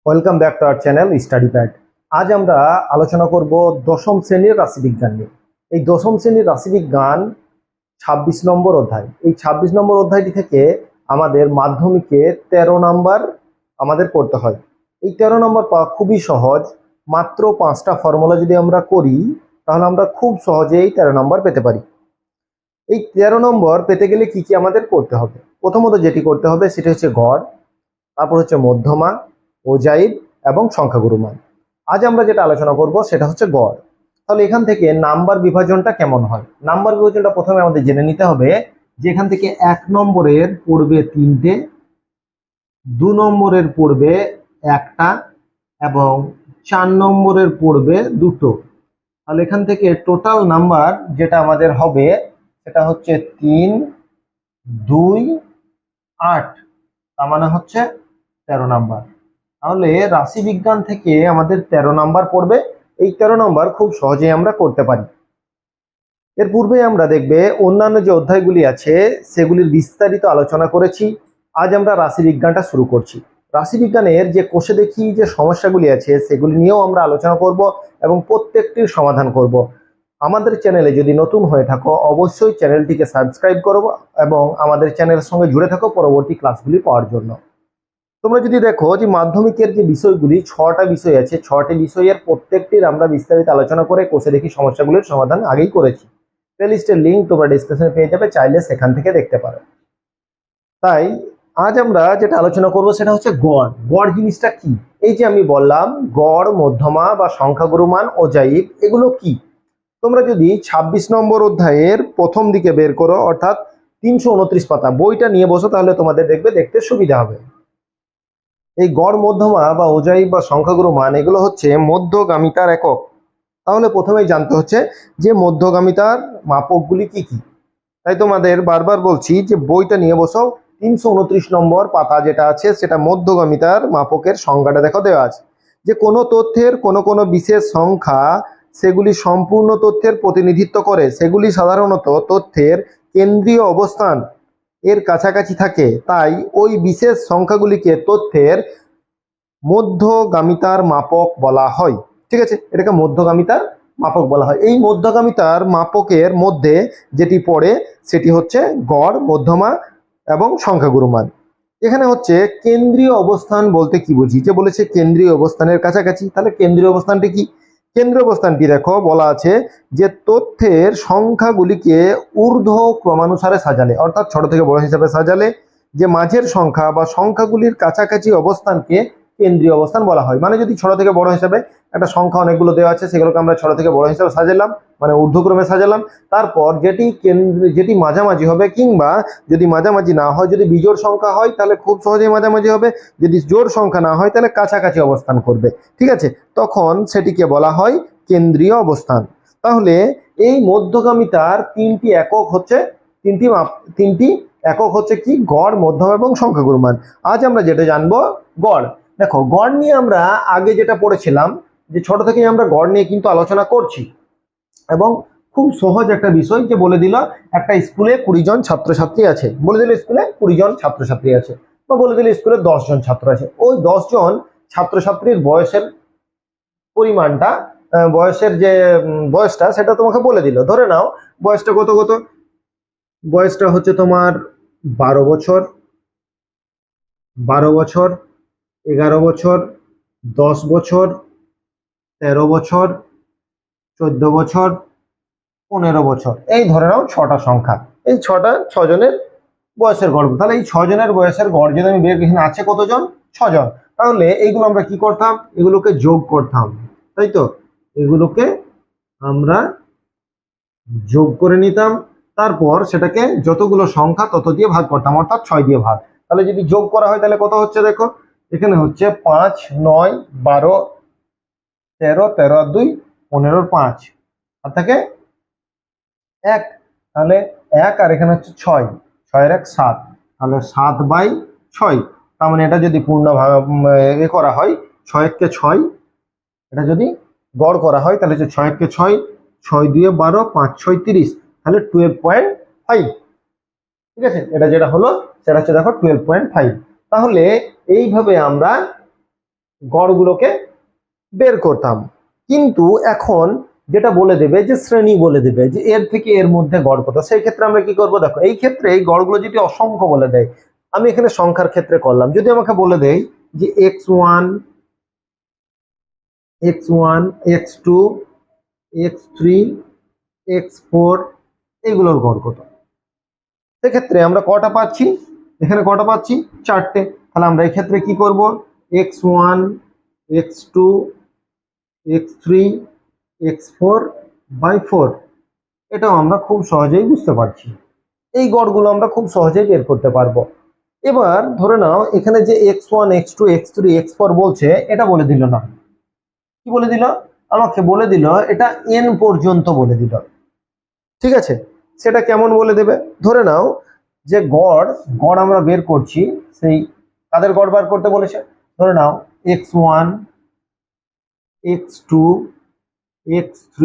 Welcome back to our channel study pad. আজ আমরা আলোচনা করব দশম শ্রেণীর রাশিবিজ্ঞান নিয়ে। এই দশম শ্রেণীর রাশিবিজ্ঞান ২৬ নম্বর অধ্যায়। এই ২৬ নম্বর অধ্যায়টি থেকে আমাদের মাধ্যমিকে ১৩ নম্বর আমাদের করতে হয়। এই ১৩ নম্বর পাওয়া খুবই সহজ। মাত্র ৫টা ফর্মুলা যদি আমরা করি তাহলে আমরা খুব সহজেই ১৩ নম্বর পেতে পারি। এই ১৩ নম্বর পেতে গেলে কি কি আমাদের করতে হবে? প্রথমত যেটি করতে হবে সেটি হচ্ছে গড়, তারপর হচ্ছে মধ্যমা, অজাইব এবং সংখ্যাগুরু মান। আজ আমরা যেটা আলোচনা করব সেটা হচ্ছে গড়। তাহলে এখান থেকে নাম্বার বিভাজনটা কেমন হয়? নাম্বার বিভাজনটা প্রথমে আমাদের জেনে নিতে হবে যে এখান থেকে ১ নম্বরের পড়বে ৩টে, ২ নম্বরের পড়বে ১টা এবং ৪ নম্বরের পড়বে ২টো। তাহলে এখান থেকে টোটাল নাম্বার যেটা আমাদের হবে সেটা হচ্ছে ৩, ২, ৮, তার মানে হচ্ছে ১৩ নাম্বার। তাহলে রাশিবিজ্ঞান থেকে আমাদের ১৩ নাম্বার পড়বে। এই ১৩ নাম্বার খুব সহজেই আমরা করতে পারি। এর পূর্বে আমরা দেখবে অন্যান্য যে অধ্যায়গুলি আছে সেগুলির বিস্তারিত আলোচনা করেছি। আজ আমরা রাশিবিজ্ঞানটা শুরু করছি। রাশিবিজ্ঞানের যে কোষে দেখি যে সমস্যাগুলি আছে সেগুলি নিয়েও আমরা আলোচনা করব এবং প্রত্যেকটির সমাধান করব। আমাদের চ্যানেলে যদি নতুন হয়ে থাকো অবশ্যই চ্যানেলটিকে সাবস্ক্রাইব করো এবং আমাদের চ্যানেলের সঙ্গে জুড়ে থাকো পরবর্তী ক্লাসগুলি পাওয়ার জন্য। তোমরা যদি দেখো যে মাধ্যমিকের যে বিষয়গুলি ৬টা বিষয় আছে, ৬টি বিষয়ের প্রত্যেকটির আমরা বিস্তারিত আলোচনা করে কোষে দেখি সমস্যাগুলির সমাধান আগেই করেছি। প্লেলিস্টের লিঙ্ক তোমরা ডিসক্রিপশনে পেয়ে যাবে, চাইলে সেখান থেকে দেখতে পারো। তাই আজ আমরা যেটা আলোচনা করব সেটা হচ্ছে গড়। গড় জিনিসটা কি? এই যে আমি বললাম গড়, মধ্যমা বা সংখ্যাগুরু মান, অজাইব, এগুলো কি? তোমরা যদি ২৬ নম্বর অধ্যায়ের প্রথম দিকে বের করো, অর্থাৎ ৩২৯ পাতা বইটা নিয়ে বসো, তাহলে তোমাদের দেখতে সুবিধা হবে। এই গড়, মধ্যমা বা অজাইব বা সংখ্যাগুরু মান এগুলো হচ্ছে মধ্যগামিতার একক। তাহলে প্রথমেই জানতে হচ্ছে যে মধ্যগামিতার মাপকগুলি কি কি। তাই তোমাদের বারবার বলছি যে বইটা নিয়ে বসো, ৩২৯ নম্বর পাতা যেটা আছে সেটা মধ্যগামিতার মাপকের সংজ্ঞাটা দেখো দেওয়া আছে। যে কোনো তথ্যের কোনো বিশেষ সংখ্যা সেগুলি সম্পূর্ণ তথ্যের প্রতিনিধিত্ব করে, সেগুলি সাধারণত তথ্যের কেন্দ্রীয় অবস্থান এর কাছাকাছি থাকে, তাই ওই বিশেষ সংখ্যাগুলিকে তথ্যের মধ্যগামিতার মাপক বলা হয়। ঠিক আছে, এটাকে মধ্যগামিতার মাপক বলা হয়। এই মধ্যগামিতার মাপকের মধ্যে যেটি পড়ে সেটি হচ্ছে গড়, মধ্যমা এবং সংখ্যাগুরু মান। এখানে হচ্ছে কেন্দ্রীয় অবস্থান বলতে কি বুঝি? যে বলেছে কেন্দ্রীয় অবস্থানের কাছাকাছি, তাহলে কেন্দ্রীয় অবস্থানটি কি? কেন্দ্রীয় অবস্থানটি দেখো বলা আছে যে তথ্যের সংখ্যাগুলিকে ঊর্ধ্ব ক্রমানুসারে সাজালে, অর্থাৎ ছোট থেকে বড় হিসাবে সাজালে যে মাঝের সংখ্যা বা সংখ্যাগুলির কাছাকাছি অবস্থানকে কেন্দ্রীয় অবস্থান বলা হয়। মানে যদি ছোট থেকে বড় হিসাবে একটা সংখ্যা অনেকগুলো দেওয়া আছে, সেগুলোকে আমরা ছোট থেকে বড় হিসাবে সাজালাম, মানে ঊর্ধ্বক্রমে সাজালাম। তারপর যেটি মাঝামাঝি হবে, কিংবা যদি মাঝামাঝি না হয়, যদি বিজোড় সংখ্যা হয় তাহলে খুব সহজেই মাঝামাঝি হবে, যদি জোড় সংখ্যা না হয় তাহলে কাছাকাছি অবস্থান করবে। ঠিক আছে, তখন সেটিকে বলা হয় কেন্দ্রীয় অবস্থান। তাহলে এই মধ্যগামিতার তিনটি একক হচ্ছে তিনটি একক হচ্ছে কি? গড়, মধ্যমা এবং সংখ্যাগুরু মান। আজ আমরা যেটা জানবো গড়। দেখো গড় নিয়ে আমরা আগে যেটা পড়েছিলাম যে ছোট থেকেই আমরা গড় নিয়ে কিন্তু আলোচনা করছি, এবং খুব সহজ একটা বিষয় যে বলে দিল একটা স্কুলে ২০ জন ছাত্রছাত্রী আছে, বলে দিল স্কুলে ২০ জন ছাত্রছাত্রী আছে, বা বলে দিল স্কুলে ১০ জন ছাত্র আছে। ওই ১০ জন ছাত্রছাত্রীর বয়সের পরিমাণটা, বয়সের যে বয়সটা সেটা তোমাকে বলে দিল। ধরে নাও বয়সটা কত, বয়সটা হচ্ছে তোমার ১২ বছর, ১১ বছর, ১০ বছর, ১৩ বছর, ১৪ বছর, ১৫ বছর, এই ধরে নাও ৬টা সংখ্যা। এই ৬জনের বয়সের গড়। তাহলে এই ৬জনের বয়সের গড় যদি আমি বের, এখানে আছে কতজন? ৬জন। তাহলে এইগুলো আমরা কি করতাম? এগুলোকে যোগ করতাম, তাই তো? এগুলোকে আমরা যোগ করে নিতাম, তারপর সেটাকে যতগুলো সংখ্যা তত দিয়ে ভাগ করতাম, অর্থাৎ ৬ দিয়ে ভাগ। তাহলে যদি যোগ করা হয় তাহলে কত হচ্ছে দেখো, এখানে হচ্ছে ৫, ৯, ১২, ১৩, ১৩ আর ২, ১৫, ৫, আর থাকে ১। তাহলে ১ আর এখানে হচ্ছে ৬, ৬ এর ১ ৭, তাহলে ৭/৬। তার মানে এটা যদি পূর্ণ করা হয়, ৬ কে ৬, এটা যদি গড় করা হয় তাহলে হচ্ছে ৬ কে ৬, ৬ দুয়ে ১২, ৫ ৬ ৩০, তাহলে 12.5। ঠিক আছে, এটা যেটা হলো সেটা হচ্ছে দেখো 12.5। তাহলে এইভাবে আমরা গড়গুলোকে বের করতাম। কিন্তু এখন যেটা বলে দেবে যে শ্রেণী বলে দেবে যে এর থেকে এর মধ্যে গড় কত, সেই ক্ষেত্রে আমরা কি করব? দেখো এই ক্ষেত্রে এই গড়গুলো যদি অসংখ্য বলে দেয়, আমি এখানে সংখ্যার ক্ষেত্রে করলাম, যদি আমাকে বলে দেয় যে x1 x2 x3 x4 এইগুলোর গড় কত, সেক্ষেত্রে আমরা কটা পাচ্ছি? এখানে কটা পাচ্ছি? 4টে। তাহলে আমরা এই ক্ষেত্রে কি করব? x1 x2 x3 x4 by 4, এটাও আমরা খুব সহজেই বুঝতে পারছি। এই গড়গুলো আমরা খুব সহজেই বের করতে পারবো। এবার ধরে নাও এখানে যে x1 x2 x3 x4 বলছে, এটা বলে দিল না। কি বলে দিল? আমাকে বলে দিল এটা n পর্যন্ত বলে দিল। ঠিক আছে, সেটা কেমন বলে দেবে? ধরে নাও যে গড় আমরা বের করছি, সেই কাদের গড় বার করতে বলেছে? ধরে নাও x1 x2 x3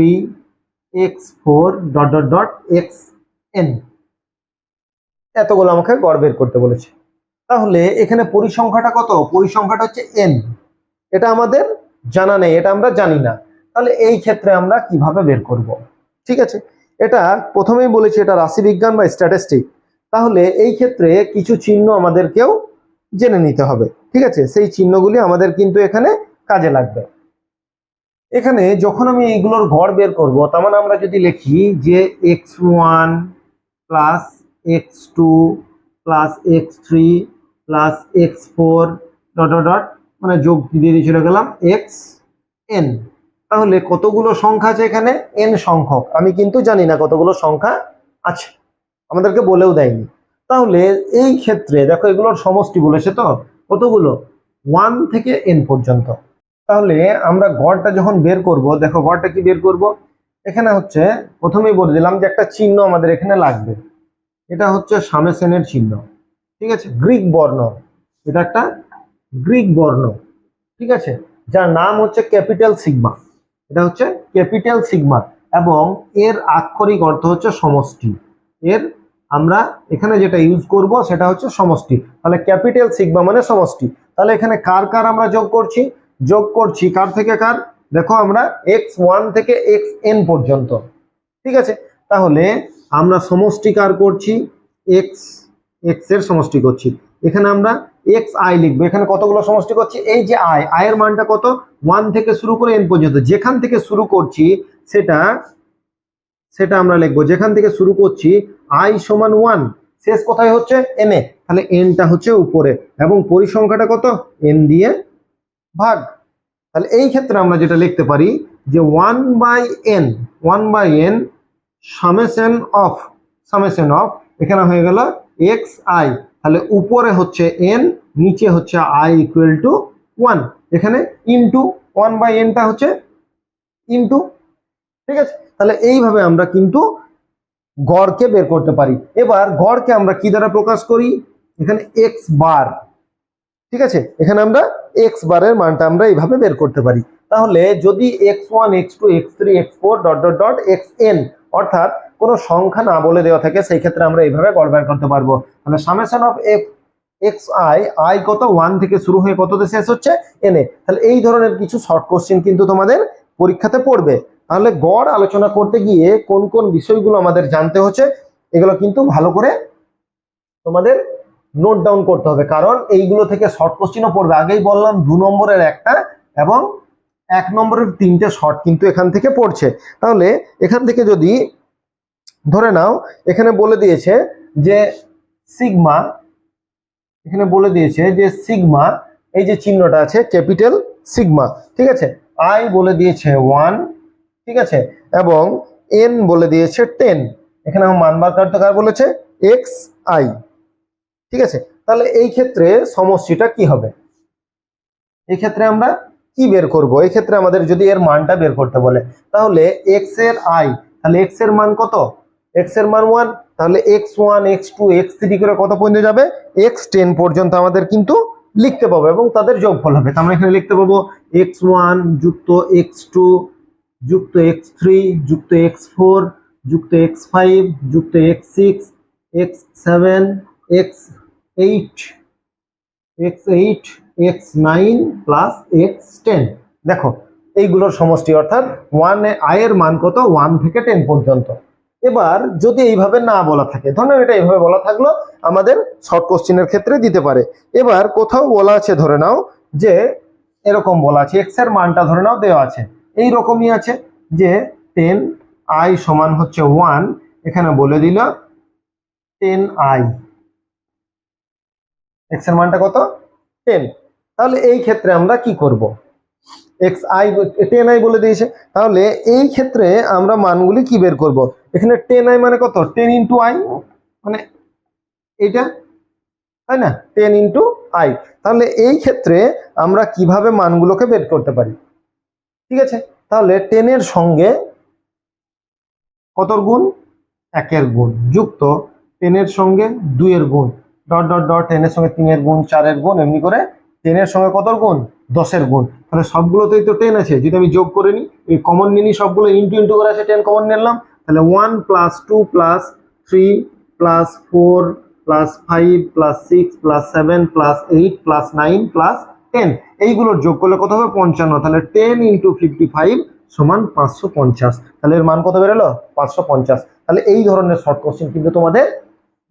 x4 dot dot dot xn, এতগুলো আমাকে গড় বের করতে বলেছে। তাহলে এখানে পরিসংখ্যাটা কত? পরিসংখ্যাটা হচ্ছে n, এটা আমাদের জানা নেই, এটা আমরা জানি না। তাহলে এই ক্ষেত্রে আমরা কিভাবে বের করব? ঠিক আছে, এটা প্রথমেই বলেছি এটা রাশিবিজ্ঞান বা স্ট্যাটিস্টিক। তাহলে এই ক্ষেত্রে কিছু চিহ্ন আমাদেরকেও জেনে নিতে হবে। ঠিক আছে, সেই চিহ্নগুলি আমাদের কিন্তু এখানে কাজে লাগবে। এখানে যখন আমি এইগুলোর গড় বের করব, তার মানে আমরা যদি লিখি যে x1 plus x2 plus x3 plus x4 dot dot dot, মানে যোগ দিয়ে দিয়ে চলে গেলাম xn, তাহলে কতগুলো সংখ্যা আছে এখানে? n সংখ্যক। আমি কিন্তু জানি না কতগুলো সংখ্যা আছে, আমাদেরকে বলেও দেয়নি। তাহলে এই ক্ষেত্রে দেখো এগুলোর সমষ্টি বলেছে, তো কতগুলো? 1 থেকে n পর্যন্ত। তাহলে আমরা গড়টা যখন বের করব, দেখো গড়টা কি বের করব? এখানে হচ্ছে প্রথমেই বলে দিলাম যে একটা চিহ্ন আমাদের এখানে লাগবে, এটা হচ্ছে সামেশনের চিহ্ন। ঠিক আছে, গ্রিক বর্ণ, এটা একটা গ্রিক বর্ণ। ঠিক আছে, যার নাম হচ্ছে ক্যাপিটাল সিগমা, এটা হচ্ছে ক্যাপিটাল সিগমা, এবং এর আক্ষরিক অর্থ হচ্ছে সমষ্টি। এর আমরা এখানে যেটা ইউজ করব সেটা হচ্ছে সমষ্টি। তাহলে ক্যাপিটাল সিগমা মানে সমষ্টি। তাহলে এখানে কার কার আমরা যোগ করছি? যোগ করছি কার থেকে কার? দেখো আমরা x1 থেকে xn পর্যন্ত। ঠিক আছে, তাহলে আমরা সমষ্টি কার করছি? x এর সমষ্টি করছি। এখানে আমরা xi লিখবো। এখানে কতগুলো সমষ্টি করছি? এই যে i এর মানটা কত? 1 থেকে শুরু করে n পর্যন্ত, যেখান থেকে শুরু করছি সেটা আমরা লিখবো। যেখান থেকে শুরু করছি i সমান 1, শেষ কোথায় হচ্ছে? n এ, তাহলে n টা হচ্ছে উপরে, এবং পরিসংখ্যাটা কত? n দিয়ে ভাগ। তাহলে এই ক্ষেত্রে আমরা যেটা লিখতে পারি যে 1/n সামেশন অফ এখানে হয়ে গেল xi, তাহলে উপরে হচ্ছে n, নিচে হচ্ছে i ইকুয়াল টু 1, এখানে ইনটু 1/n টা হচ্ছে ইনটু। ঠিক আছে, তাহলে এইভাবে আমরা কিন্তু গড়কে বের করতে পারি। এবার গড়কে আমরা কি দ্বারা প্রকাশ করি? এখানে x বার। ঠিক আছে, এখানে আমরা x বারের মানটা আমরা এইভাবে বের করতে পারি। তাহলে যদি x1 x2 x3 x4 dot dot dot xn অর্থাৎ কোনো সংখ্যা না বলে দেওয়া থাকে, সেই ক্ষেত্রে আমরা এইভাবে গড় বের করতে পারবো। তাহলে সামেশন অফ xi কত? 1 থেকে শুরু হয়ে কততে শেষ হচ্ছে? n এ। তাহলে এই ধরনের কিছু শর্ট কোশ্চেন কিন্তু তোমাদের পরীক্ষাতে পড়বে। তাহলে গড় আলোচনা করতে গিয়ে কোন কোন বিষয়গুলো আমাদের জানতে হচ্ছে, এগুলো কিন্তু ভালো করে তোমাদের নোট ডাউন করতে হবে, কারণ এইগুলো থেকে শর্ট কোশ্চেনও পড়বে। আগেই বললাম 2 নম্বরের একটা এবং 1 নম্বরের 3টে শর্ট কিন্তু এখান থেকে পড়ছে। তাহলে এখান থেকে যদি ধরে নাও এখানে বলে দিয়েছে যে সিগমা, এখানে বলে দিয়েছে যে সিগমা, এই যে চিহ্নটা আছে ক্যাপিটাল সিগমা। ঠিক আছে, আই বলে দিয়েছে 1, ঠিক আছে, এবং n বলে দিয়েছে 10। এখানে আমার মান বার করতে কার বলেছে? xi। ঠিক আছে, তাহলে এই ক্ষেত্রে সমষ্টিটা কি হবে? এই ক্ষেত্রে আমরা কি বের করব? এই ক্ষেত্রে আমাদের যদি এর মানটা বের করতে বলে, তাহলে x এর i, তাহলে x এর মান কত? x এর মান 1, তাহলে x1 x2 x3 করে কত পর্যন্ত যাবে? x10 পর্যন্ত আমাদের কিন্তু লিখতে পাবো, এবং তাদের যোগফল হবে। আমরা এখানে লিখতে পাবো x1 যুক্ত x2 যুক্ত x3 যুক্ত x4 যুক্ত x5 যুক্ত x6 x7 x8 x8 x9 plus x10। দেখো এইগুলোর সমষ্টি, অর্থাৎ i এর মান কত, 1 থেকে 10 পর্যন্ত। এবার যদি এইভাবে না বলা থাকে, ধরুন এটা এইভাবে বলা থাকলো, আমাদের শর্ট কোশ্চেনের ক্ষেত্রে দিতে পারে। এবার কোথাও বলা আছে, ধরে নাও যে এরকম বলা আছে, x এর মানটা ধরে নাও দেওয়া আছে, এই রকমই আছে যে 10i সমান হচ্ছে 1, এখানে বলে দিল 10i, x এর মানটা কত, 10। তাহলে এই ক্ষেত্রে আমরা কি করব, xi 10i বলে দিয়েছে, তাহলে এই ক্ষেত্রে আমরা মানগুলি কি বের করব, এখানে 10i মানে কত, 10 ইন্টু i, মানে এইটা, তাই না, 10 ইন্টু i। তাহলে এই ক্ষেত্রে আমরা কিভাবে মানগুলোকে বের করতে পারি, ঠিক আছে। তাহলে 10 এর সঙ্গে কতর গুণ, 1 এর গুণ, যুক্ত 10 এর সঙ্গে 2 এর গুণ, ডট ডট ডট 10 এর সঙ্গে 3 এর গুণ, 4 এর গুণ, এমনি করে 10 এর সঙ্গে কতর গুণ, 10 এর গুণ। তাহলে সবগুলোতেই তো 10 আছে, যদি আমি যোগ করে নিই, এই কমন নিই, সবগুলো ইন্টু ইন্টু করে আছে, 10 কমন নিলাম, তাহলে 1 plus 2 plus 3 plus 4 plus 5 plus 6 plus 7 plus 8 plus 9 plus 10, এইগুলোর যোগ করলে কত হবে, 55। তাহলে 10 ইন্টু 55 সমান 550। তাহলে এর মান কত বেরোলো, 550। তাহলে এই ধরনের শর্ট কোশ্চেন কিন্তু তোমাদের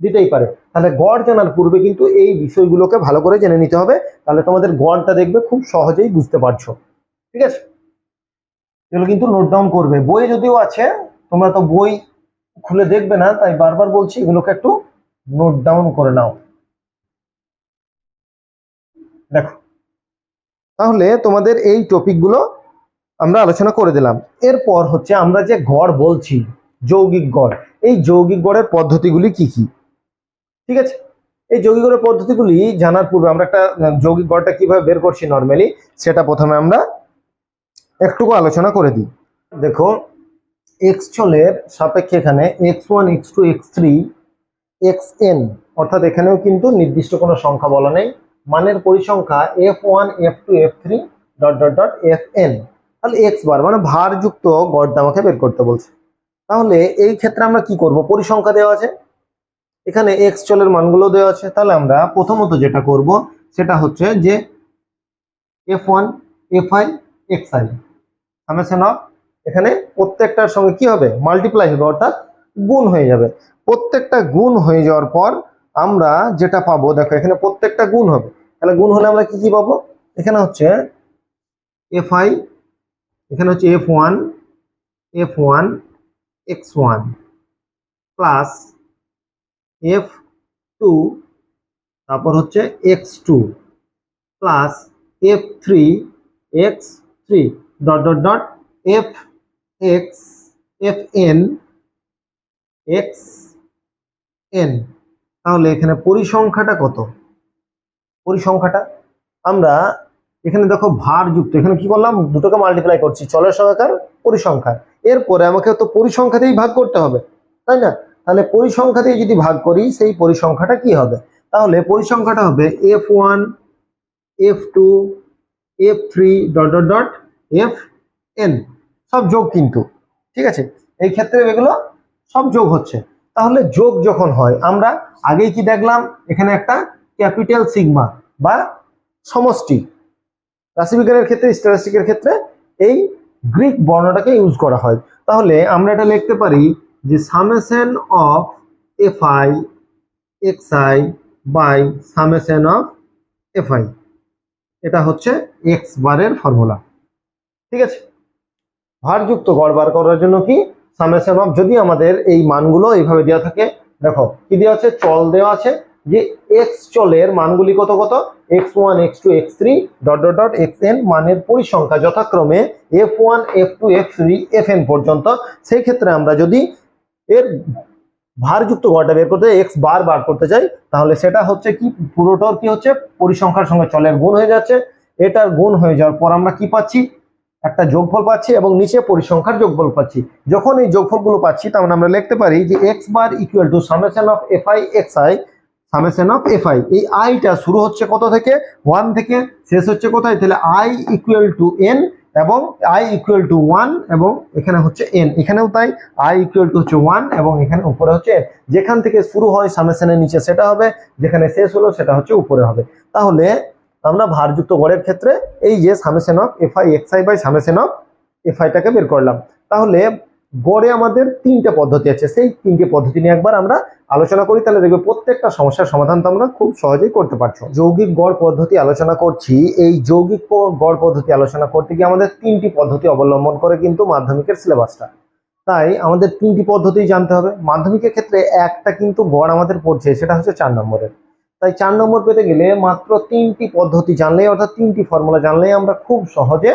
দিতেই পারে। তাহলে গড় জানার পূর্বে কিন্তু এই বিষয়গুলোকে ভালো করে জেনে নিতে হবে, তাহলে তোমাদের গড়টা দেখবে খুব সহজেই বুঝতে পারছো, ঠিক আছে। এগুলো কিন্তু নোট ডাউন করবে, বই যদিও আছে, তোমরা তো বই খুলে দেখবে না, তাই বারবার বলছি এগুলোকে একটু নোট ডাউন করে নাও। দেখো, তাহলে তোমাদের এই টপিকগুলো আমরা আলোচনা করে দিলাম। এরপর হচ্ছে আমরা যে গড় বলছি, যৌগিক গড়, এই যৌগিক গড়ের পদ্ধতিগুলি কি কি, ঠিক আছে। এই যৌগিক গড়ের পদ্ধতিগুলি জানার পূর্বে আমরা একটা যৌগিক গড়টা কিভাবে বের করছি নর্মালি, সেটা প্রথমে আমরা একটু আলোচনা করে দিই। দেখো, x চলের সাপেক্ষে এখানে x1 x2 x3 xn, অর্থাৎ এখানেও কিন্তু নির্দিষ্ট কোনো সংখ্যা বলা নেই, মানের পরিসংখ্যা f1 f2 f3 dot dot dot fn। তাহলে x বার মানে ভারযুক্ত গড়টা আমাকে বের করতে বলছে। তাহলে এই ক্ষেত্রে আমরা কি করব, পরিসংখ্যা দেওয়া আছে, এখানে x চলের মানগুলো দেওয়া আছে, তাহলে আমরা প্রথমত যেটা করব সেটা হচ্ছে যে f1 fi xi summation of, এখানে প্রত্যেকটার সঙ্গে কি হবে, মাল্টিপ্লাই হবে, অর্থাৎ গুণ হয়ে যাবে। প্রত্যেকটা গুণ হয়ে যাওয়ার পর আমরা যেটা পাবো, দেখো এখানে প্রত্যেকটা গুণ হবে, তাহলে গুণ হলে আমরা কি কি পাবো, এখানে হচ্ছে fi, এখানে হচ্ছে f1 x1 প্লাস f2, তারপর হচ্ছে x2 plus f3 x3 dot dot dot fn xn। তাহলে এখানে পরিসংখ্যাটা কত, পরিসংখ্যাটা আমরা এখানে দেখো ভার যুক্ত, এখানে কি করলাম, দুটোকে মাল্টিপ্লাই করছি, চলের সংখ্যার পরিসংখ্যা, এরপরে আমাকে তো পরিসংখ্যাতেই ভাগ করতে হবে, তাই না। তাহলে পরিসংখ্যাতেই যদি ভাগ করি, সেই পরিসংখ্যাটা কি হবে, তাহলে পরিসংখ্যাটা হবে f1 f2 f3 dot dot dot fn, সব যোগ কিন্তু, ঠিক আছে। এই ক্ষেত্রে এগুলো সব যোগ হচ্ছে। তাহলে যোগ যখন হয়, আমরা আগেই কি দেখলাম, এখানে একটা ক্যাপিটাল সিগমা বা সমষ্টি, রাশিবিজ্ঞানের ক্ষেত্রে, স্ট্যাটিস্টিকের ক্ষেত্রে এই গ্রিক বর্ণটাকে ইউজ করা হয়। তাহলে আমরা এটা লিখতে পারি যে summation of fi xi by summation of fi, এটা হচ্ছে এক্স বারের ফর্মুলা, ঠিক আছে। ভারযুক্ত গড় বার করার জন্য কি, সামেশন অফ, যদি আমাদের এই মানগুলো এইভাবে দেওয়া থাকে, দেখো কি দেওয়া আছে, চল দেওয়া আছে, যে এক্স চলের মানগুলি কত কত, x1 x2 x3 dot dot dot xn, মানের পরিসংখ্যা যথাক্রমে f1 f2 f3 fn পর্যন্ত। সেই ক্ষেত্রে আমরা যদি এর ভারযুক্ত গড়টা বের করতে এক্স বার বার করতে চাই, তাহলে সেটা হচ্ছে কি, পুরোটার কি হচ্ছে, পরিসংখ্যার সঙ্গে চলের গুণ হয়ে যাচ্ছে, এটার গুণ হয়ে যাওয়ার পর আমরা কি পাচ্ছি, একটা যোগফল পাচ্ছি, এবং নিচে পরিসংখ্যার যোগফল পাচ্ছি। যখন এই যোগফলগুলো পাচ্ছি, তখন আমরা লিখতে পারি যে x bar equal to summation of fi xi summation of fi। এই আইটা শুরু হচ্ছে কত থেকে, 1 থেকে, শেষ হচ্ছে কোথায়, তাহলে i ইকুয়াল টু n, এবং i ইকুয়াল টু 1 এবং এখানে হচ্ছে n, এখানেও তাই i ইকুয়াল টু হচ্ছে 1 এবং এখানে উপরে হচ্ছে n। যেখান থেকে শুরু হয় সামেশনের নিচে সেটা হবে, যেখানে শেষ হলো সেটা হচ্ছে উপরে হবে। তাহলে আমরা ভারযুক্ত গড়ের ক্ষেত্রে এই যে summation of fi xi by summation of fiটাকে বের করলাম। তাহলে গড়ে আমাদের তিনটে পদ্ধতি আছে, সেই তিনটে পদ্ধতি নিয়ে একবার আমরা আলোচনা করি, তাহলে দেখবে প্রত্যেকটা সমস্যার সমাধান তো আমরা খুব সহজেই করতে পারছো। যৌগিক গড় পদ্ধতি আলোচনা করছি। এই যৌগিক গড় পদ্ধতি আলোচনা করতে গিয়ে আমাদের তিনটি পদ্ধতি অবলম্বন করে কিন্তু মাধ্যমিকের সিলেবাসটা, তাই আমাদের তিনটি পদ্ধতি জানতে হবে। মাধ্যমিকের ক্ষেত্রে একটা কিন্তু গড় আমাদের পড়ছে, সেটা হচ্ছে 4 নম্বরের। তাই 4 নম্বর পেতে গেলে মাত্র তিনটি পদ্ধতি জানলেই, অর্থাৎ তিনটি ফর্মুলা জানলেই আমরা খুব সহজে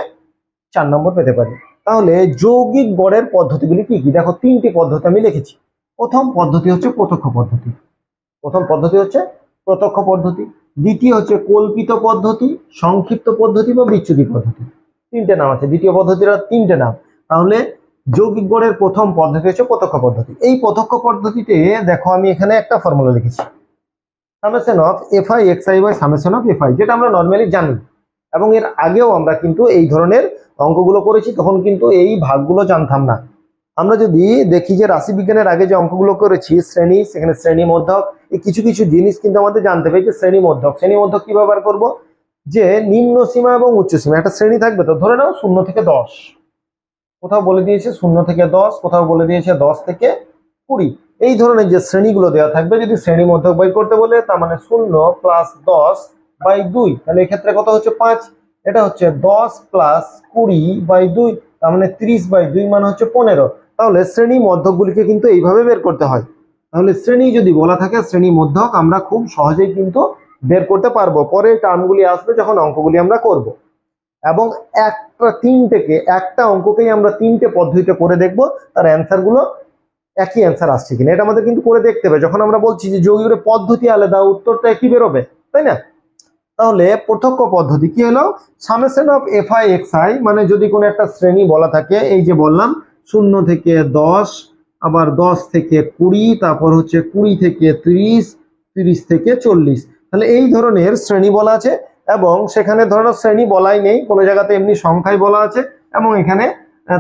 4 নম্বর পেতে পারি। তাহলে যৌগিক গড়ের পদ্ধতিগুলি কি কি, দেখো তিনটি পদ্ধতি আমি লিখেছি। প্রথম পদ্ধতি হচ্ছে প্রত্যক্ষ পদ্ধতি, দ্বিতীয় হচ্ছে কল্পিত পদ্ধতি, সংক্ষিপ্ত পদ্ধতি বা বিচ্যুতি পদ্ধতি, তিনটে নাম আছে। দ্বিতীয় পদ্ধতির তিনটে নাম। তাহলে যৌগিক গড়ের প্রথম পদ্ধতি হচ্ছে প্রত্যক্ষ পদ্ধতি। এই প্রত্যক্ষ পদ্ধতিতে দেখো আমি এখানে একটা ফর্মুলা লিখেছি, summation of fi xi by summation of fi, যেটা আমরা নর্মালি জানি এবং এর আগেও আমরা কিন্তু এই ধরনের অঙ্কগুলো করেছি, তখন কিন্তু এই ভাগগুলো জানতাম না। আমরা যদি দেখি যে রাশিবিজ্ঞানের আগে যে অঙ্কগুলো করেছি শ্রেণী, সেখানে শ্রেণী মধ্যক, এই কিছু কিছু জিনিস কিন্তু আমাদের জানতে হবে। যে শ্রেণী মধ্যক কি ব্যবহার করব, যে নিম্ন সীমা এবং উচ্চ সীমা, একটা শ্রেণী থাকবে, তো ধরে নাও 0 থেকে 10, কোথাও বলে দিয়েছে 0 থেকে 10, কোথাও বলে দিয়েছে 10 থেকে 20, এই ধরনের যে শ্রেণীগুলো দেওয়া থাকবে, যদি শ্রেণী মধ্যক বের করতে বলে, তার মানে 0 প্লাস 10 বাই 2, তাহলে এক্ষেত্রে কত হচ্ছে 5, এটা হচ্ছে 10 প্লাস 20 বাই 2, তার মানে 30 বাই 2 মানে হচ্ছে 15। তাহলে শ্রেণী মধ্যকগুলিকে কিন্তু এইভাবে বের করতে হয়। তাহলে শ্রেণী যদি বলা থাকে, শ্রেণী মধ্যক আমরা খুব সহজেই কিন্তু বের করতে পারবো, পরে টার্মগুলি আসবে যখন অঙ্কগুলি আমরা করব। এবং একটা অঙ্ককেই আমরা তিনটে পদ্ধতিতে করে দেখব, তার অ্যান্সারগুলো একই অ্যান্সার আসছে কিনা, এটা আমাদের কিন্তু করে দেখতে হবে। যখন আমরা বলছি যে যৌগিক পদ্ধতি আলাদা, উত্তরটা একই বেরোবে, তাই না? তাহলে প্রত্যক্ষ পদ্ধতি কি হলো, সামেশন অফ fi xi, মানে যদি কোনো একটা শ্রেণী বলা থাকে, এই যে বললাম 0 থেকে 10, আবার 10 থেকে 20, তারপর হচ্ছে 20 থেকে 30, 30 থেকে 40, তাহলে এই ধরনের শ্রেণী বলা আছে। এবং সেখানে ধরনের শ্রেণী বলাই নেই, কোনো জায়গাতে এমনি সংখ্যায় বলা আছে। এবং এখানে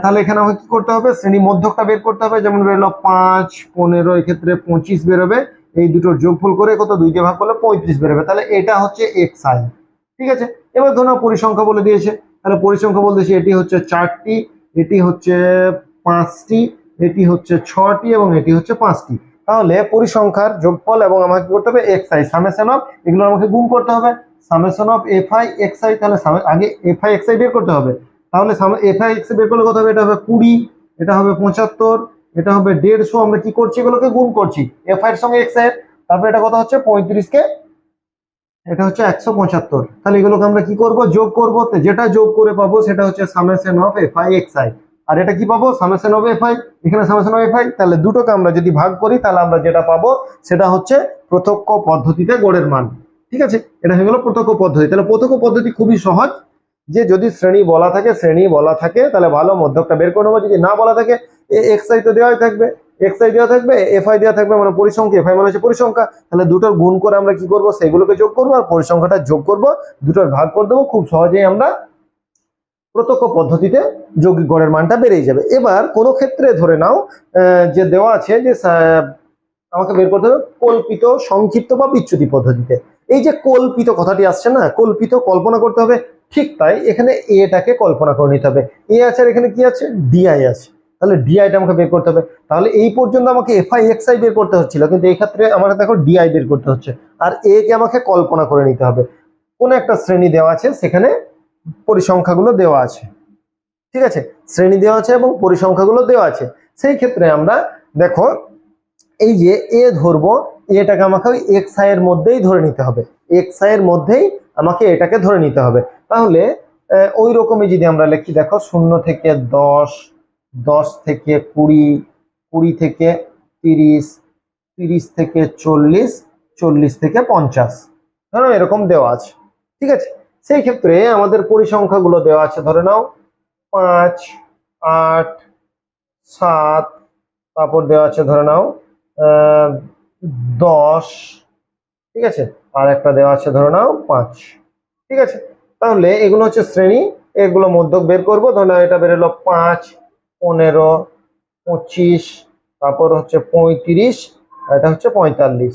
তাহলে এখানে আমাকে কি করতে হবে, শ্রেণী মধ্যকটা বের করতে হবে। যেমন বেরোলো 5, 15, এক্ষেত্রে 25 বেরোবে, এই দুটোর যোগফল করে কত, 2 দিয়ে ভাগ করলে 35 বেরোবে। তাহলে এটা হচ্ছে xi, ঠিক আছে। এবার ধরো পরিসংখ্যা বলে দিয়েছে, তাহলে পরিসংখ্যা বলতে দিয়েছে এটি হচ্ছে 4টি, এটি হচ্ছে 5টি, এটি হচ্ছে 6টি এবং এটি হচ্ছে 5টি। তাহলে পরিসংখ্যার যোগফল এবং আমাকে করতে হবে xi, সামেশন অফ, এগুলো আমাকে গুণ করতে হবে, সামেশন অফ fi xi। তাহলে আগে fi xi বের করতে হবে। তাহলে fi xi বের করলে কত হবে, এটা হবে 20, এটা হবে 75, এটা হবে 150। আমরা কি করছি, এগুলোকে গুণ করছি fi এর সঙ্গে xi এর। তারপরে এটা কত হচ্ছে 35 কে, এটা হচ্ছে 175। তাহলে এগুলোকে আমরা কি করব, যোগ করব। যেটা যোগ করে পাবো সেটা হচ্ছে সামেশন অফ fi xi, আর এটা কি পাবো, সামেশন অফ fi, এখানে সামেশন অফ fi। তাহলে দুটোকে আমরা যদি ভাগ করি, তাহলে আমরা যেটা পাবো সেটা হচ্ছে প্রত্যক্ষ পদ্ধতিতে গড়ের মান, ঠিক আছে। এটা হয়ে গেল প্রত্যক্ষ পদ্ধতি। তাহলে প্রত্যক্ষ পদ্ধতি খুবই সহজ, যে যদি শ্রেণী বলা থাকে তাহলে ভালো, মধ্যকটা বের করে নেবো। যদি না বলা থাকে, xi তো দেওয়াই থাকবে, xi দেওয়া থাকবে, fi দেওয়া থাকবে, মানে পরিসংখ্যা, fi মানে হচ্ছে পরিসংখ্যা। তাহলে দুটোর গুণ করে আমরা কি করব, সেগুলোকে যোগ করবো, আর পরিসংখ্যাটা যোগ করব, দুটোর ভাগ করে দেবো। খুব সহজেই আমরা প্রত্যক্ষ পদ্ধতিতে যৌগিক গড়ের মানটা বেরিয়ে যাবে। এবার কোন ক্ষেত্রে ধরে নাও যে দেওয়া আছে যে আমাকে বের করতে হবে কল্পিত, সংক্ষিপ্ত বা বিচ্যুতি পদ্ধতিতে। এই যে কল্পিত কথাটি আসছে না, কল্পিত, কল্পনা করতে হবে, ঠিক তাই এখানে এটাকে কল্পনা করে নিতে হবে। এ আছে আর এখানে কি আছে, ডিআই আছে, তাহলে ডিআইটা আমাকে বের করতে হবে। তাহলে এই পর্যন্ত আমাকে fi xi বের করতে হচ্ছিল, কিন্তু এই ক্ষেত্রে আমাকে দেখো ডিআই বের করতে হচ্ছে, আর এ কে আমাকে কল্পনা করে নিতে হবে। কোন একটা শ্রেণী দেওয়া আছে, সেখানে পরিসংখ্যাগুলো দেওয়া আছে, ঠিক আছে, শ্রেণী দেওয়া আছে এবং পরিসংখ্যাগুলো দেওয়া আছে। সেই ক্ষেত্রে আমরা দেখো এই যে এ ধরবো, এটাকে আমাকে ওই xi এর মধ্যেই ধরে নিতে হবে, xi এর মধ্যেই আমাকে এটাকে ধরে নিতে হবে। তাহলে ওই রকমই যদি আমরা লিখি, দেখো 0 থেকে 10, 10 থেকে 20, 20 থেকে 30, 30 থেকে 40, 40 থেকে 50, ধরো এরকম দেওয়া আছে, ঠিক আছে। সেই ক্ষেত্রে আমাদের পরিসংখ্যাগুলো দেওয়া আছে, ধরে নাও 5, 8, 7, তারপর দেওয়া আছে ধরে নাও 10, ঠিক আছে, আর একটা দেওয়া আছে ধরে নাও 5, ঠিক আছে। তাহলে এগুলো হচ্ছে শ্রেণী এগুলো মধ্যক বের করবো। ধরো এটা বেরোলো 5, 15, 25, তারপর হচ্ছে 35, এটা হচ্ছে 45।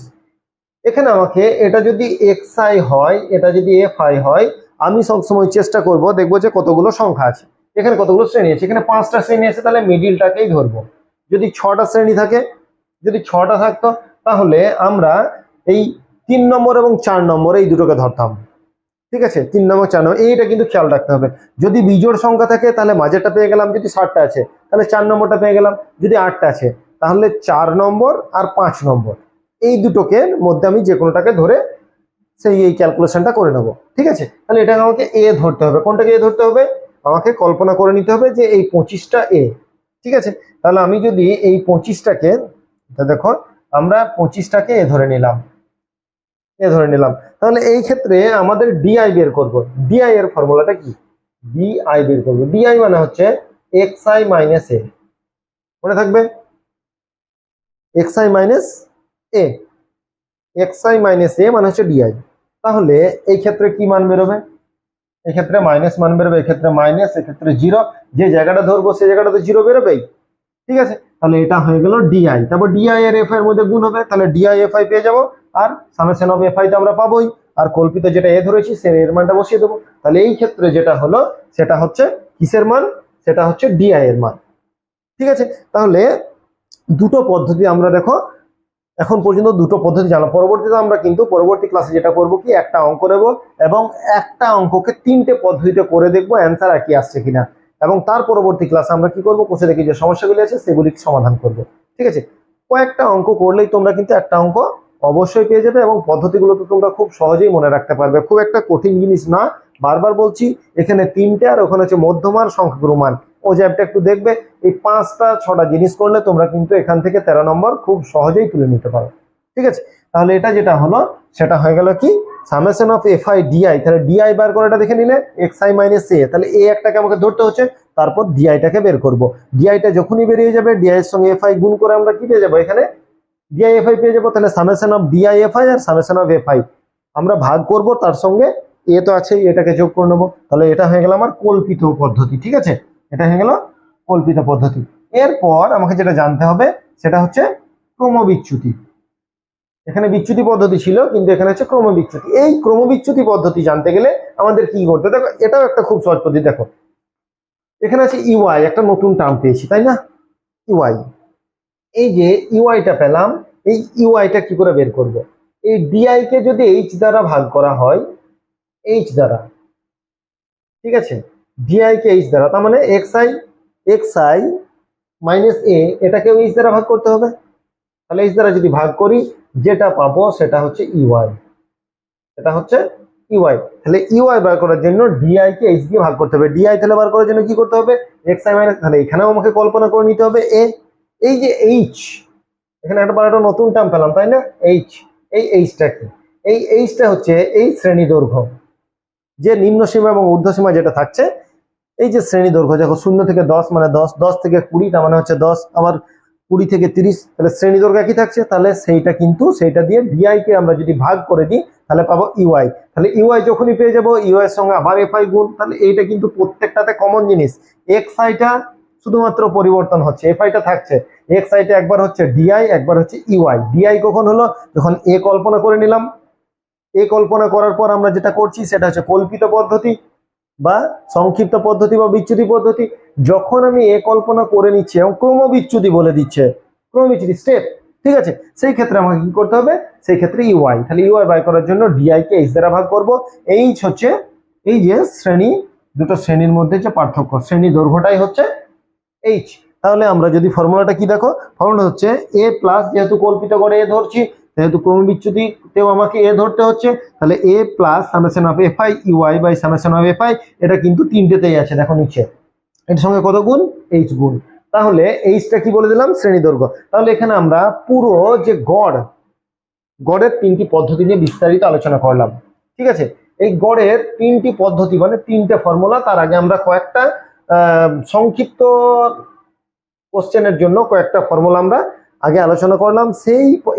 এখানে আমাকে এটা যদি xi হয়, এটা যদি fi হয়, আমি সবসময় চেষ্টা করব দেখবো যে কতগুলো সংখ্যা আছে, এখানে কতগুলো শ্রেণী আছে। এখানে 5টা শ্রেণী আছে, তাহলে মিডিলটাকেই ধরবো। যদি 6টা শ্রেণী থাকে, যদি 6টা থাকতো, তাহলে আমরা এই 3 নম্বর এবং 4 নম্বর এই দুটোকে ধরতাম। ঠিক আছে, 3 নম্বর 4 নম্বর এইটা কিন্তু খেয়াল রাখতে হবে। যদি বিজোড় সংখ্যা থাকে তাহলে মাঝেরটা পেয়ে গেলাম, যদি 7টা আছে তাহলে 4 নম্বরটা পেয়ে গেলাম, যদি 8টা আছে তাহলে 4 নম্বর আর 5 নম্বর এই দুটোকে মধ্যে আমি যে কোনোটাকে ধরে সেই এই ক্যালকুলেশনটা করে নেব। ঠিক আছে, তাহলে এটাকে আমাকে এ ধরতে হবে। কোনটাকে এ ধরতে হবে? আমাকে কল্পনা করে নিতে হবে যে এই 25টা এ। ঠিক আছে, তাহলে আমি যদি এই 25টাকে, দেখো আমরা 25টাকে এ ধরে নিলাম, তাহলে এই ক্ষেত্রে আমাদের ডিআই বের করব। ডিআই এর ফর্মুলাটা কি? ডিআই বের করব। ডিআই মানে হচ্ছে xi মাইনাস এ, মনে থাকবে, xi মাইনাস এ, xi মাইনাস এ মানে হচ্ছে ডিআই। তাহলে এই ক্ষেত্রে কি মান বেরোবে? এই ক্ষেত্রে মাইনাস মান বেরোবে, এক্ষেত্রে মাইনাস, এক্ষেত্রে জিরো। যে জায়গাটা ধরবো সেই জায়গাটা তো জিরো বেরোবেই। ঠিক আছে, তাহলে এটা হয়ে গেল ডিআই। তারপর ডিআই আর এফ এর মধ্যে গুণ হবে, তাহলে ডিআই এফ আই পেয়ে যাবো, আর সামেশন অফ এফ আই তো আমরা পাবোই, আর কল্পিত যেটা এ ধরেছি সে এর মানটা বসিয়ে দেবো। তাহলে এই ক্ষেত্রে যেটা হলো সেটা হচ্ছে কিসের মান? সেটা হচ্ছে ডিআই এর মান। ঠিক আছে, তাহলে দুটো পদ্ধতি আমরা দেখো এখন পর্যন্ত দুটো পদ্ধতি জানলাম। পরবর্তীতে আমরা কিন্তু পরবর্তী ক্লাসে যেটা করব কি, একটা অঙ্ক নেব এবং একটা অঙ্ককে 3টে পদ্ধতিতে করে দেখবো অ্যান্সার একই আসছে কিনা, এবং তার পরবর্তী ক্লাসে আমরা কি করব, কোষে দেখি যে সমস্যাগুলি আছে সেগুলি সমাধান করব। ঠিক আছে, কয়েকটা অঙ্ক করলেই তোমরা কিন্তু একটা অঙ্ক অবশ্যই পেয়ে যাবে, এবং পদ্ধতিগুলো তো তোমরা খুব সহজেই মনে রাখতে পারবে। খুব একটা কঠিন জিনিস না, বারবার বলছি, এখানে 3টে আর ওখানে হচ্ছে মধ্যমান সংখ্যাগুরু মান, ও জ্যাবটা একটু দেখবে। এই 5টা 6টা জিনিস করলে তোমরা কিন্তু এখান থেকে 13 নম্বর খুব সহজেই তুলে নিতে পারো। ঠিক আছে, তাহলে এটা যেটা হলো সেটা হয়ে গেল কি, summation of F I DI. তাহলে ডিআই বার করাটা দেখে নিলে xi মাইনাস এ, তাহলে এ একটাকে আমাকে ধরতে হচ্ছে, তারপর ডিআইটাকে বের করব। ডিআইটা যখনই বেরিয়ে যাবে, ডিআই এর সঙ্গে এফআই গুণ করে আমরা কি পেয়ে যাবো, এখানে ডিআই এফআই পেয়ে যাবো। তাহলে সামেশন অফ ডিআই এফআই আর সামেশন অফ এফআই আমরা ভাগ করব, তার সঙ্গে এ তো আছে, এটাকে যোগ করে নেবো। তাহলে এটা হয়ে গেল আমার কল্পিত পদ্ধতি। ঠিক আছে, এটা হয়ে গেল কল্পিত পদ্ধতি। এরপর আমাকে যেটা জানতে হবে সেটা হচ্ছে ক্রমবিচ্যুতি। এখানে বিচ্যুতি পদ্ধতি ছিল, কিন্তু এখানে হচ্ছে ক্রমবিচ্যুতি। এই ক্রমবিচ্যুতি পদ্ধতি জানতে গেলে আমাদের কি করতে, দেখো এটাও একটা খুব সহজ পদ্ধতি। দেখো এখানে আছে ইউআই, একটা নতুন টার্ম পেয়েছি, তাই না? ইউআই, এই যে ইউআইটা পেলাম, এই ইউআইটা কি করে বের করব? এই ডিআই কে যদি এইচ দ্বারা ভাগ করা হয়, এইচ দ্বারা, ঠিক আছে, ডিআই কে এইচ দ্বারা, তার মানে xi মাইনাস এ, এটাকে এইচ দ্বারা ভাগ করতে হবে। তাহলে এইচ দ্বারা যদি ভাগ করি, যেটা পাবো সেটা হচ্ছে ইউআই, এটা হচ্ছে ইউআই। তাহলে ইউআই বার করার জন্য ডিআই কে এইচ দিয়ে ভাগ করতে হবে। ডিআই তাহলে বার করার জন্য কি করতে হবে, xi মাইনাস, তাহলে এখানেও আমাকে কল্পনা করে নিতে হবে এ। এই যে এইচ, এখানে একটা নতুন টার্ম পেলাম, তাই না? এইচ, এই এইচটা কি? এই এইচটা হচ্ছে এই শ্রেণী দৈর্ঘ্য, যে নিম্ন সীমা এবং ঊর্ধ্ব সীমা যেটা থাকছে, এই যে শ্রেণী দৈর্ঘ্য, দেখো 0 থেকে 10 মানে 10, 10 থেকে 20 তার মানে হচ্ছে 10, আবার 20 থেকে 30, তাহলে শ্রেণী দৈর্ঘ্য একই থাকছে। তাহলে সেইটা কিন্তু সেইটা দিয়ে ডিআই কে আমরা যদি ভাগ করে দিই তাহলে পাবো ইউআই। তাহলে ইউআই যখনই পেয়ে যাবো, ইউআই এর সঙ্গে আবার এফআই গুণ, তাহলে এইটা কিন্তু প্রত্যেকটাতে কমন জিনিস। xi-টা শুধুমাত্র পরিবর্তন হচ্ছে, এফআইটা থাকছে। xi-টা একবার হচ্ছে ডিআই, একবার হচ্ছে ইউআই। ডিআই কখন হলো, যখন এ কল্পনা করে নিলাম। এ কল্পনা করার পর আমরা যেটা করছি সেটা হচ্ছে কল্পিত পদ্ধতি বা সংক্ষিপ্ত পদ্ধতি বা বিচ্যুতি পদ্ধতি। যখন আমি এ কল্পনা করে নিচ্ছি এবং ক্রমবিচ্যুতি বলে দিচ্ছে, ক্রমবিচ্যুতি স্টেপ, ঠিক আছে, সেই ক্ষেত্রে আমাকে কি করতে হবে, সেই ক্ষেত্রে ইউআই। তাহলে ইউআই বাই করার জন্য ডিআই কে এইচ দ্বারা ভাগ করব। এইচ হচ্ছে এই যে শ্রেণী, দুটো শ্রেণীর মধ্যে যে পার্থক্য, শ্রেণী দৈর্ঘ্যটাই হচ্ছে এইচ। তাহলে আমরা যদি ফর্মুলাটা কি দেখো, ফর্মুলা হচ্ছে এ প্লাস, যেহেতু কল্পিত করে এ ধরছি, যেহেতু ক্রমবিচ্যুতিতেও আমাকে এ ধরতে হচ্ছে, তাহলে A plus summation of FI UI by summation of FI. এটা কিন্তু 3টেতেই আছে, দেখো নিচে, এর সঙ্গে কত গুণ, এইচ গুণ। তাহলে এইচটা কি বলে দিলাম, শ্রেণী দৈর্ঘ্য। তাহলে এখানে আমরা পুরো যে গড়ের 3টি পদ্ধতি নিয়ে বিস্তারিত আলোচনা করলাম। ঠিক আছে, এই গড়ের 3টি পদ্ধতি মানে 3টে ফর্মুলা। তার আগে আমরা কয়েকটা সংক্ষিপ্ত কোশ্চেনের জন্য কয়েকটা ফর্মুলা আমরা আগে আলোচনা করলাম।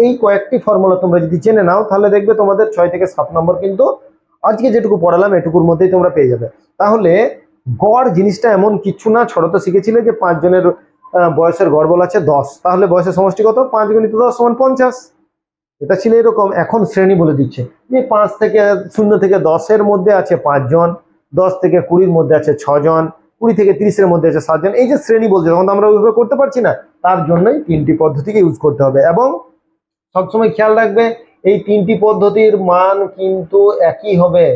এই কয়েকটি ফর্মুলা তোমরা যদি জেনে নাও, তাহলে দেখবে তোমাদের 6 থেকে 7 নম্বর কিন্তু আজকে যেটুকু পড়ালাম এটুকুর মধ্যেই তোমরা পেয়ে যাবে। তাহলে গড় জিনিসটা এমন কিছু না, ছোট তো শিখেছিলে যে 5 জনের বয়সের গড় বলা আছে 10, তাহলে বয়সের সমষ্টি কত? 5 গুণিত 10 সমান 50। এটা ছিল এরকম। এখন শ্রেণী বলে দিচ্ছে যে 5 থেকে 0 থেকে 10-এর মধ্যে আছে 5 জন, 10 থেকে 20-র মধ্যে আছে 6 জন, 20 থেকে 30-এর মধ্যে আছে 7 জন। এই যে শ্রেণী বলছে, তখন তো আমরা ওইভাবে করতে পারছি না, তার জন্যই 3টি পদ্ধতিকে ইউজ করতে হবে। এবং সবসময় খেয়াল রাখবে এই 3টি পদ্ধতির মান কিন্তু একই হবে,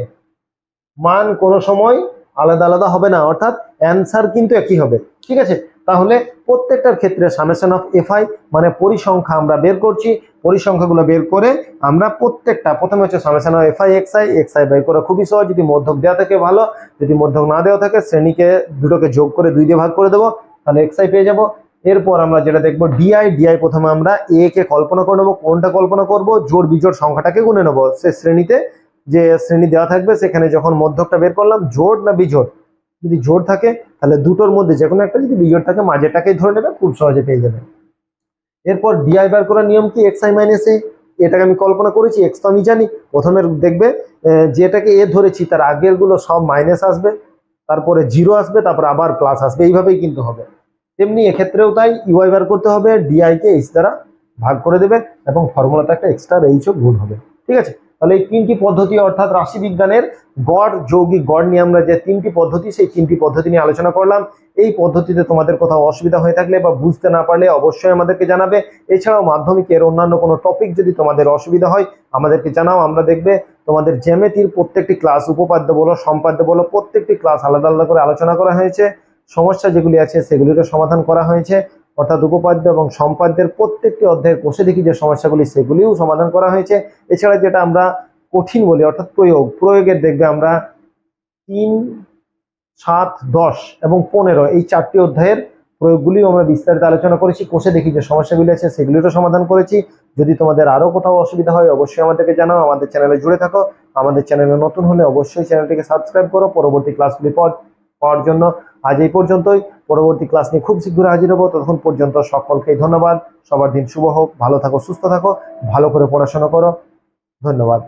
মান কোনো সময় আলাদা আলাদা হবে না, অর্থাৎ অ্যান্সার কিন্তু একই হবে। ঠিক আছে, তাহলে প্রত্যেকটার ক্ষেত্রে সামেশন অফ এফআই মানে পরিসংখ্যা আমরা বের করছি। পরিসংখ্যাগুলো বের করে আমরা প্রত্যেকটা, প্রথমে হচ্ছে summation of FI XI. XI বের করা খুবই সহজ, যদি মধ্যক দেওয়া থাকে ভালো, যদি মধ্যক না দেওয়া থাকে শ্রেণীকে দুটোকে যোগ করে 2 দিয়ে ভাগ করে দেবো, তাহলে এক্সআই পেয়ে যাবো। এরপর আমরা যেটা দেখবো ডিআই। ডিআই প্রথমে আমরা এ কে কল্পনা করে নেবো। কোনটা কল্পনা করব? জোড় বিজোড় সংখ্যাটাকে গুনে নেবো। সে শ্রেণীতে যে শ্রেণী দেওয়া থাকবে সেখানে যখন মধ্যকটা বের করলাম, জোড় না বিজোড়, যদি জোড় থাকে তাহলে দুটোর মধ্যে যে কোনো একটা, যদি বিজোড় থাকে মাঝেরটাকেই ধরে নেবে, খুব সহজে পেয়ে যাবে। এরপর ডিআই বার করার নিয়ম কি? এক্স আই মাইনাস এ। এটাকে আমি কল্পনা করেছি, এক্স তো আমি জানি। প্রথমে দেখবে যেটাকে এ ধরেছি তার আগের গুলো সব মাইনাস আসবে, তারপরে 0 আসবে, তারপর আবার প্লাস আসবে, এইভাবেই কিন্তু হবে। তেমনি এক্ষেত্রেও তাই, ইউআই বার করতে হবে, ডিআই কে এইচ দ্বারা ভাগ করে দেবে এবং ফর্মুলাতে একটা এক্সট্রা এইচও গুণ হবে। ঠিক আছে, তাহলে এই 3টি পদ্ধতি অর্থাৎ রাশিবিজ্ঞানের গড়, যৌগিক গড় নিয়ে আমরা যে 3টি পদ্ধতি, সেই 3টি পদ্ধতি নিয়ে আলোচনা করলাম। এই পদ্ধতিতে তোমাদের কোথাও অসুবিধা হয়ে থাকলে বা বুঝতে না পারলে অবশ্যই আমাদেরকে জানাবে। এছাড়াও মাধ্যমিকের অন্যান্য কোনো টপিক যদি তোমাদের অসুবিধা হয় আমাদেরকে জানাও। আমরা দেখবে তোমাদের জ্যামিতির প্রত্যেকটি ক্লাস, উপপাদ্য বলো সম্পাদ্য বলো, প্রত্যেকটি ক্লাস আলাদা আলাদা করে আলোচনা করা হয়েছে। সমস্যা যেগুলি আছে সেগুলিরও সমাধান করা হয়েছে, অর্থাৎ উপপাদ্য এবং সম্পাদ্যের প্রত্যেকটি অধ্যায়ের কোষে দেখি যে সমস্যাগুলি সেগুলিও সমাধান করা হয়েছে। এছাড়া যেটা আমরা কঠিন বলি অর্থাৎ প্রয়োগের দেখবে আমরা 3, 7, 10 এবং 15 এই 4টি অধ্যায়ের প্রয়োগগুলিও আমরা বিস্তারিত আলোচনা করেছি। কোষে দেখি যে সমস্যাগুলি আছে সেগুলিরও সমাধান করেছি। যদি তোমাদের আরো কোথাও অসুবিধা হয় অবশ্যই আমাদেরকে জানাও। আমাদের চ্যানেলে জুড়ে থাকো। আমাদের চ্যানেলে নতুন হলে অবশ্যই চ্যানেলটিকে সাবস্ক্রাইব করো পরবর্তী ক্লাসগুলি পাওয়ার জন্য। আজ এই পর্যন্তই, পরবর্তী ক্লাস নিয়ে খুব শীঘ্রই হাজির হবো। ততক্ষণ পর্যন্ত সকলকেই ধন্যবাদ। সবার দিন শুভ হোক, ভালো থাকো, সুস্থ থাকো, ভালো করে পড়াশোনা করো। ধন্যবাদ।